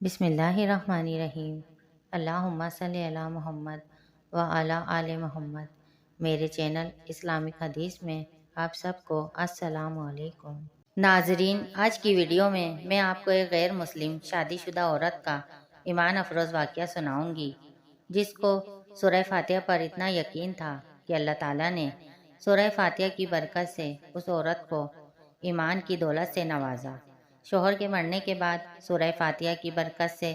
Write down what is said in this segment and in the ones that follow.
بسم اللہ الرحمن الرحیم۔ اللہم صلی علی محمد و علی آل محمد۔ میرے چینل اسلامک حدیث میں آپ سب کو السلام علیکم۔ ناظرین، آج کی ویڈیو میں میں آپ کو ایک غیر مسلم شادی شدہ عورت کا ایمان افروز واقعہ سناؤں گی، جس کو سورہ فاتحہ پر اتنا یقین تھا کہ اللہ تعالیٰ نے سورہ فاتحہ کی برکت سے اس عورت کو ایمان کی دولت سے نوازا۔ شوہر کے مرنے کے بعد سورہ فاتحہ کی برکت سے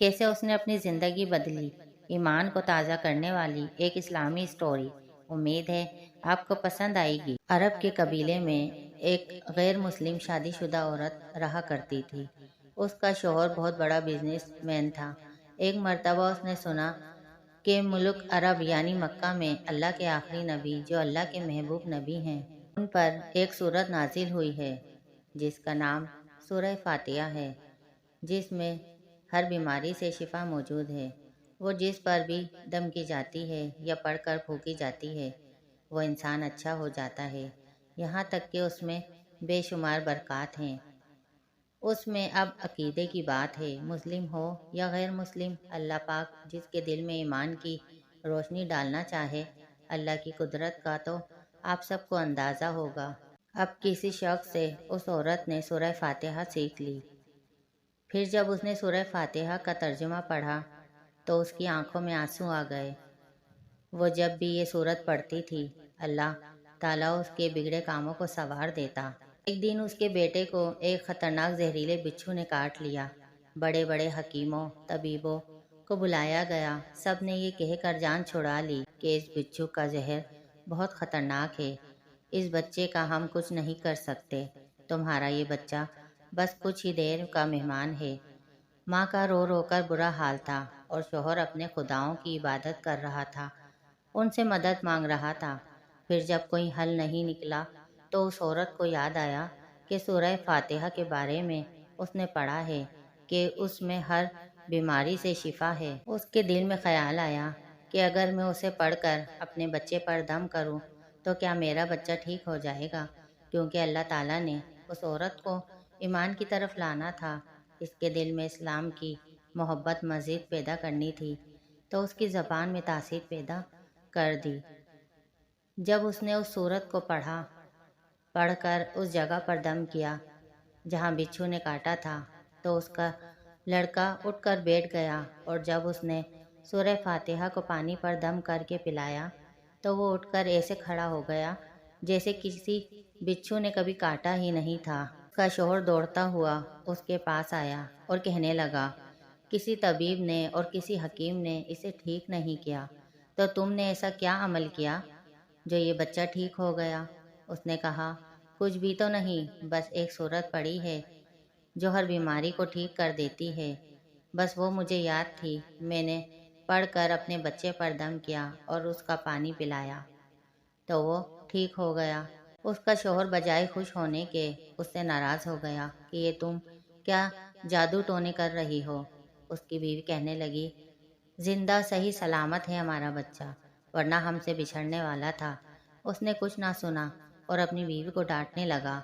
کیسے اس نے اپنی زندگی بدلی، ایمان کو تازہ کرنے والی ایک اسلامی سٹوری۔ امید ہے آپ کو پسند آئے گی۔ عرب کے قبیلے میں ایک غیر مسلم شادی شدہ عورت رہا کرتی تھی۔ اس کا شوہر بہت بڑا بزنس مین تھا۔ ایک مرتبہ اس نے سنا کہ ملک عرب یعنی مکہ میں اللہ کے آخری نبی، جو اللہ کے محبوب نبی ہیں، ان پر ایک سورت نازل ہوئی ہے جس کا نام سورہ فاتحہ ہے، جس میں ہر بیماری سے شفا موجود ہے۔ وہ جس پر بھی دم کی جاتی ہے یا پڑھ کر پھونکی جاتی ہے، وہ انسان اچھا ہو جاتا ہے، یہاں تک کہ اس میں بے شمار برکات ہیں۔ اس میں اب عقیدے کی بات ہے، مسلم ہو یا غیر مسلم، اللہ پاک جس کے دل میں ایمان کی روشنی ڈالنا چاہے، اللہ کی قدرت کا تو آپ سب کو اندازہ ہوگا۔ اب کسی شخص سے اس عورت نے سورہ فاتحہ سیکھ لی۔ پھر جب اس نے سورہ فاتحہ کا ترجمہ پڑھا تو اس کی آنکھوں میں آنسو آ گئے۔ وہ جب بھی یہ سورت پڑھتی تھی، اللہ تعالیٰ اس کے بگڑے کاموں کو سنوار دیتا۔ ایک دن اس کے بیٹے کو ایک خطرناک زہریلے بچھو نے کاٹ لیا۔ بڑے بڑے حکیموں، طبیبوں کو بلایا گیا، سب نے یہ کہہ کر جان چھڑا لی کہ اس بچھو کا زہر بہت خطرناک ہے، اس بچے کا ہم کچھ نہیں کر سکتے، تمہارا یہ بچہ بس کچھ ہی دیر کا مہمان ہے۔ ماں کا رو رو کر برا حال تھا اور شوہر اپنے خداؤں کی عبادت کر رہا تھا، ان سے مدد مانگ رہا تھا۔ پھر جب کوئی حل نہیں نکلا تو اس عورت کو یاد آیا کہ سورہ فاتحہ کے بارے میں اس نے پڑھا ہے کہ اس میں ہر بیماری سے شفا ہے۔ اس کے دل میں خیال آیا کہ اگر میں اسے پڑھ کر اپنے بچے پر دم کروں تو کیا میرا بچہ ٹھیک ہو جائے گا؟ کیونکہ اللہ تعالیٰ نے اس عورت کو ایمان کی طرف لانا تھا، اس کے دل میں اسلام کی محبت مزید پیدا کرنی تھی، تو اس کی زبان میں تاثیر پیدا کر دی۔ جب اس نے اس سورت کو پڑھ کر اس جگہ پر دم کیا جہاں بچھو نے کاٹا تھا، تو اس کا لڑکا اٹھ کر بیٹھ گیا، اور جب اس نے سورہ فاتحہ کو پانی پر دم کر کے پلایا تو وہ اٹھ کر ایسے کھڑا ہو گیا جیسے کسی بچھو نے کبھی کاٹا ہی نہیں تھا۔ اس کا شوہر دوڑتا ہوا اس کے پاس آیا اور کہنے لگا، کسی طبیب نے اور کسی حکیم نے اسے ٹھیک نہیں کیا، تو تم نے ایسا کیا عمل کیا جو یہ بچہ ٹھیک ہو گیا؟ اس نے کہا، کچھ بھی تو نہیں، بس ایک سورت پڑھی ہے جو ہر بیماری کو ٹھیک کر دیتی ہے، بس وہ مجھے یاد تھی، میں نے پڑھ کر اپنے بچے پر دم کیا اور اس کا پانی پلایا تو وہ ٹھیک ہو گیا۔ اس کا شوہر بجائے خوش ہونے کے اس سے ناراض ہو گیا کہ یہ تم کیا جادو ٹونے کر رہی ہو۔ اس کی بیوی کہنے لگی، زندہ صحیح سلامت ہے ہمارا بچہ، ورنہ ہم سے بچھڑنے والا تھا۔ اس نے کچھ نہ سنا اور اپنی بیوی کو ڈانٹنے لگا،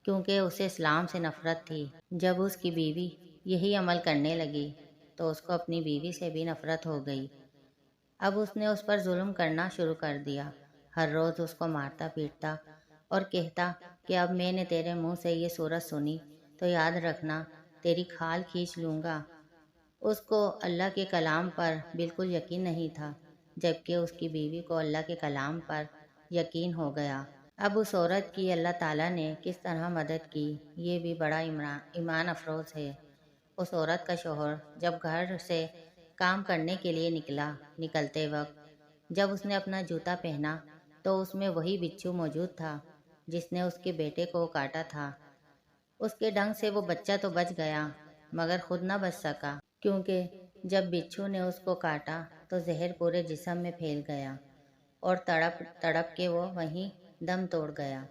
کیونکہ اسے اسلام سے نفرت تھی۔ جب اس کی بیوی یہی عمل کرنے لگی تو اس کو اپنی بیوی سے بھی نفرت ہو گئی۔ اب اس نے اس پر ظلم کرنا شروع کر دیا، ہر روز اس کو مارتا پیٹتا اور کہتا کہ اب میں نے تیرے منہ سے یہ سورت سنی تو یاد رکھنا، تیری کھال کھینچ لوں گا۔ اس کو اللہ کے کلام پر بالکل یقین نہیں تھا، جبکہ اس کی بیوی کو اللہ کے کلام پر یقین ہو گیا۔ اب اس عورت کی اللہ تعالیٰ نے کس طرح مدد کی، یہ بھی بڑا ایمان افروز ہے۔ اس عورت کا شوہر جب گھر سے کام کرنے کے لیے نکلتے وقت جب اس نے اپنا جوتا پہنا تو اس میں وہی بچھو موجود تھا جس نے اس کے بیٹے کو کاٹا تھا۔ اس کے ڈنگ سے وہ بچہ تو بچ گیا مگر خود نہ بچ سکا، کیونکہ جب بچھو نے اس کو کاٹا تو زہر پورے جسم میں پھیل گیا اور تڑپ تڑپ کے وہ وہیں دم توڑ گیا۔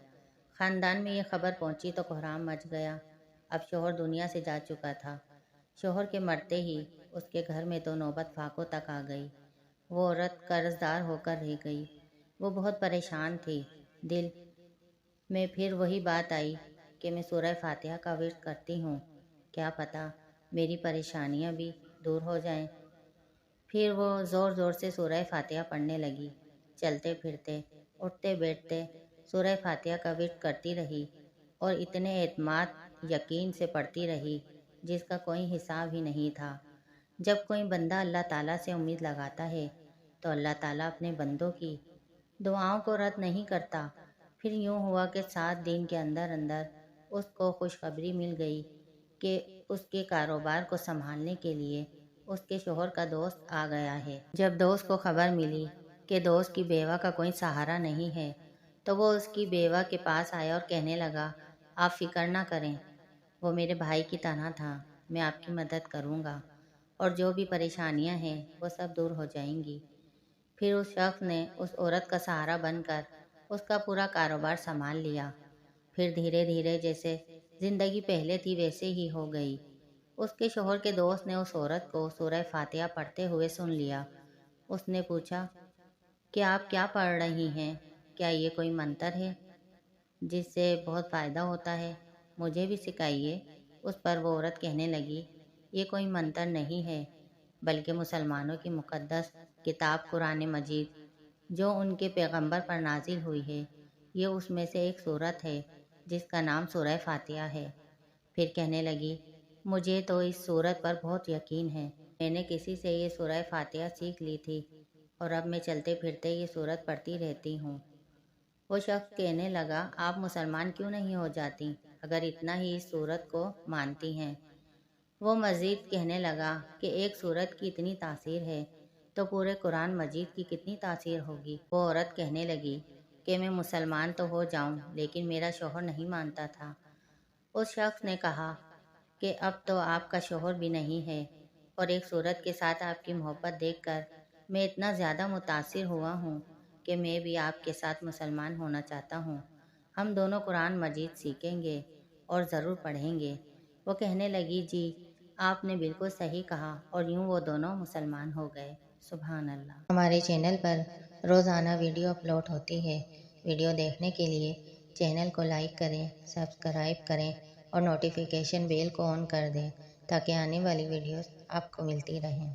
خاندان میں یہ خبر پہنچی تو کوہرام مچ گیا۔ اب شوہر دنیا سے جا چکا تھا۔ شوہر کے مرتے ہی اس کے گھر میں تو نوبت فاقوں تک آ گئی۔ وہ عورت قرض دار ہو کر رہ گئی۔ وہ بہت پریشان تھی۔ دل میں پھر وہی بات آئی کہ میں سورہ فاتحہ کا ورد کرتی ہوں، کیا پتہ میری پریشانیاں بھی دور ہو جائیں۔ پھر وہ زور زور سے سورہ فاتحہ پڑھنے لگی۔ چلتے پھرتے، اٹھتے بیٹھتے سورہ فاتحہ کا ورد کرتی رہی اور اتنے اعتماد یقین سے پڑھتی رہی جس کا کوئی حساب ہی نہیں تھا۔ جب کوئی بندہ اللہ تعالیٰ سے امید لگاتا ہے تو اللہ تعالیٰ اپنے بندوں کی دعاؤں کو رد نہیں کرتا۔ پھر یوں ہوا کہ 7 دن کے اندر اندر اس کو خوشخبری مل گئی کہ اس کے کاروبار کو سنبھالنے کے لیے اس کے شوہر کا دوست آ گیا ہے۔ جب دوست کو خبر ملی کہ دوست کی بیوہ کا کوئی سہارا نہیں ہے تو وہ اس کی بیوہ کے پاس آیا اور کہنے لگا، آپ فکر نہ کریں، وہ میرے بھائی کی طرح تھا، میں آپ کی مدد کروں گا اور جو بھی پریشانیاں ہیں وہ سب دور ہو جائیں گی۔ پھر اس شخص نے اس عورت کا سہارا بن کر اس کا پورا کاروبار سنبھال لیا۔ پھر دھیرے دھیرے جیسے زندگی پہلے تھی ویسے ہی ہو گئی۔ اس کے شوہر کے دوست نے اس عورت کو سورہ فاتحہ پڑھتے ہوئے سن لیا۔ اس نے پوچھا کہ آپ کیا پڑھ رہی ہیں؟ کیا یہ کوئی منتر ہے جس سے بہت فائدہ ہوتا ہے؟ مجھے بھی سکھائیے۔ اس پر وہ عورت کہنے لگی، یہ کوئی منتر نہیں ہے بلکہ مسلمانوں کی مقدس کتاب قرآن مجید جو ان کے پیغمبر پر نازل ہوئی ہے، یہ اس میں سے ایک سورت ہے جس کا نام سورہ فاتحہ ہے۔ پھر کہنے لگی، مجھے تو اس سورت پر بہت یقین ہے، میں نے کسی سے یہ سورہ فاتحہ سیکھ لی تھی اور اب میں چلتے پھرتے یہ سورت پڑھتی رہتی ہوں۔ وہ شخص کہنے لگا، آپ مسلمان کیوں نہیں ہو جاتی اگر اتنا ہی اس سورت کو مانتی ہیں؟ وہ مزید کہنے لگا کہ ایک سورت کی اتنی تاثیر ہے تو پورے قرآن مجید کی کتنی تاثیر ہوگی۔ وہ عورت کہنے لگی کہ میں مسلمان تو ہو جاؤں لیکن میرا شوہر نہیں مانتا تھا۔ اس شخص نے کہا کہ اب تو آپ کا شوہر بھی نہیں ہے اور ایک سورت کے ساتھ آپ کی محبت دیکھ کر میں اتنا زیادہ متاثر ہوا ہوں کہ میں بھی آپ کے ساتھ مسلمان ہونا چاہتا ہوں۔ ہم دونوں قرآن مجید سیکھیں گے اور ضرور پڑھیں گے۔ وہ کہنے لگی، جی آپ نے بالکل صحیح کہا، اور یوں وہ دونوں مسلمان ہو گئے۔ سبحان اللہ۔ ہمارے چینل پر روزانہ ویڈیو اپلوڈ ہوتی ہے۔ ویڈیو دیکھنے کے لیے چینل کو لائک کریں، سبسکرائب کریں اور نوٹیفیکیشن بیل کو آن کر دیں تاکہ آنے والی ویڈیوز آپ کو ملتی رہیں۔